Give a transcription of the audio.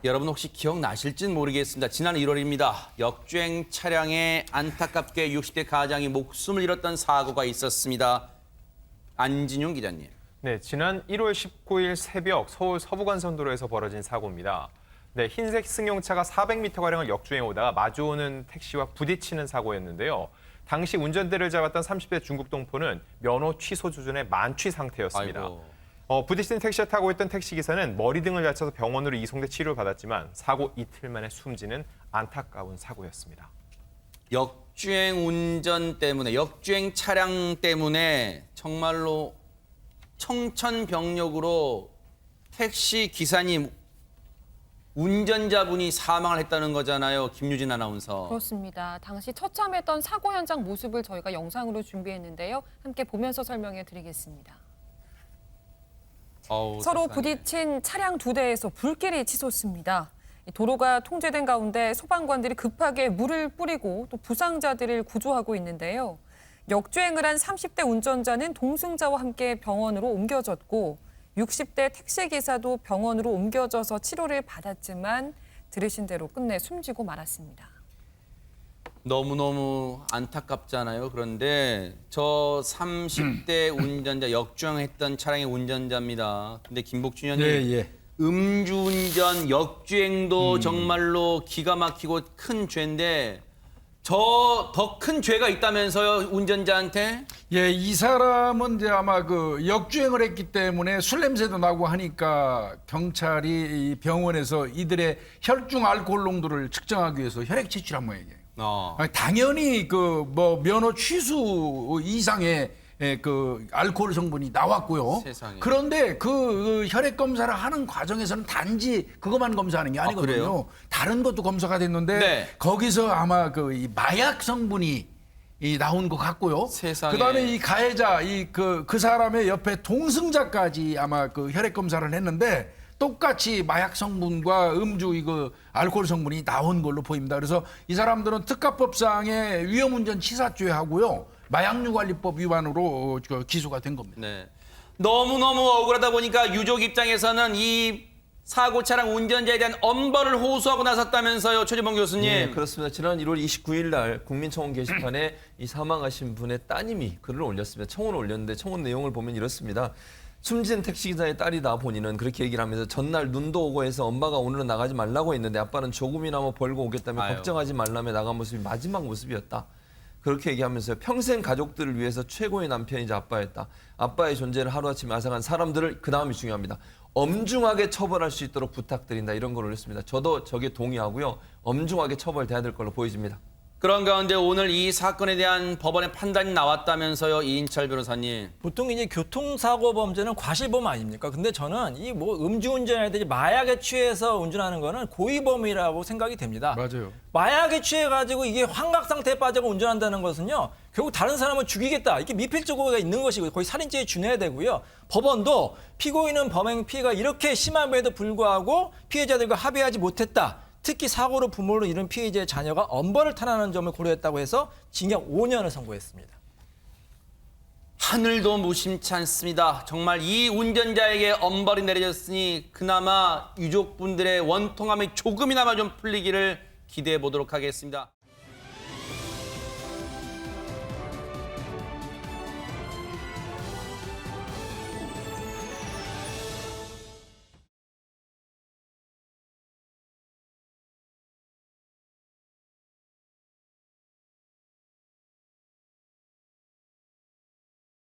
여러분 혹시 기억나실진 모르겠습니다. 지난 1월입니다. 역주행 차량에 안타깝게 60대 가장이 목숨을 잃었던 사고가 있었습니다. 안진용 기자님. 네, 지난 1월 19일 새벽 서울 서부간선도로에서 벌어진 사고입니다. 네, 흰색 승용차가 400m가량을 역주행 오다가 마주오는 택시와 부딪히는 사고였는데요. 당시 운전대를 잡았던 30대 중국 동포는 면허 취소 수준의 만취 상태였습니다. 아이고. 부딪힌 택시를 타고 있던 택시기사는 머리 등을 다쳐서 병원으로 이송돼 치료를 받았지만 사고 이틀 만에 숨지는 안타까운 사고였습니다. 역주행 운전 때문에, 역주행 차량 때문에 정말로 청천벽력으로 택시 기사님, 운전자분이 사망을 했다는 거잖아요. 김유진 아나운서. 그렇습니다. 당시 처참했던 사고 현장 모습을 저희가 영상으로 준비했는데요. 함께 보면서 설명해 드리겠습니다. 서로 세상에. 부딪힌 차량 2대에서 불길이 치솟습니다. 도로가 통제된 가운데 소방관들이 급하게 물을 뿌리고 또 부상자들을 구조하고 있는데요. 역주행을 한 30대 운전자는 동승자와 함께 병원으로 옮겨졌고 60대 택시기사도 병원으로 옮겨져서 치료를 받았지만 들으신 대로 끝내 숨지고 말았습니다. 너무너무 안타깝잖아요. 그런데 저 30대 운전자, 역주행했던 차량의 운전자입니다. 근데 김복준 의원님, 음주운전, 역주행도 정말로 기가 막히고 큰 죄인데 저 더 큰 죄가 있다면서요, 운전자한테? 예, 이 사람은 이제 아마 그 역주행을 했기 때문에 술 냄새도 나고 하니까 경찰이 이 병원에서 이들의 혈중 알코올 농도를 측정하기 위해서 혈액 채취한 모양이에요. 당연히 그 뭐 면허 취수 이상의 그 알코올 성분이 나왔고요. 세상에. 그런데 그 혈액 검사를 하는 과정에서는 단지 그것만 검사하는 게 아니거든요. 그래요? 다른 것도 검사가 됐는데 네. 거기서 아마 그 이 마약 성분이 나온 것 같고요. 세상에. 그다음에 이 가해자 그 사람의 옆에 동승자까지 아마 그 혈액 검사를 했는데 똑같이 마약 성분과 음주 이거 알코올 성분이 나온 걸로 보입니다. 그래서 이 사람들은 특가법상의 위험운전 치사죄하고요. 마약류관리법 위반으로 기소가 된 겁니다. 네. 너무너무 억울하다 보니까 유족 입장에서는 이 사고 차량 운전자에 대한 엄벌을 호소하고 나섰다면서요, 최재봉 교수님. 네, 그렇습니다. 지난 1월 29일 날 국민청원 게시판에 이 사망하신 분의 따님이 글을 올렸습니다. 청원을 올렸는데 청원 내용을 보면 이렇습니다. 숨진 택시기사의 딸이다 본인은 그렇게 얘기를 하면서 전날 눈도 오고 해서 엄마가 오늘은 나가지 말라고 했는데 아빠는 조금이나마 벌고 오겠다며 아유. 걱정하지 말라며 나간 모습이 마지막 모습이었다. 그렇게 얘기하면서 평생 가족들을 위해서 최고의 남편이자 아빠였다. 아빠의 존재를 하루아침에 앗아간 사람들을, 그 다음이 중요합니다. 엄중하게 처벌할 수 있도록 부탁드린다. 이런 걸 올렸습니다. 저도 저게 동의하고요. 엄중하게 처벌돼야 될 걸로 보여집니다. 그런 가운데 오늘 이 사건에 대한 법원의 판단이 나왔다면서요, 이인철 변호사님. 보통 이제 교통사고 범죄는 과실범 아닙니까? 근데 저는 이 뭐 음주운전이라든지 마약에 취해서 운전하는 거는 고의범이라고 생각이 됩니다. 맞아요. 마약에 취해가지고 이게 환각 상태에 빠져서 운전한다는 것은요, 결국 다른 사람을 죽이겠다. 이게 미필적으로가 있는 것이고 거의 살인죄에 준해야 되고요. 법원도 피고인은 범행 피해가 이렇게 심함에도 불구하고 피해자들과 합의하지 못했다. 특히 사고로 부모를 잃은 피해자의 자녀가 엄벌을 탄하는 점을 고려했다고 해서 징역 5년을 선고했습니다. 하늘도 무심치 않습니다. 정말 이 운전자에게 엄벌이 내려졌으니 그나마 유족분들의 원통함이 조금이나마 좀 풀리기를 기대해 보도록 하겠습니다.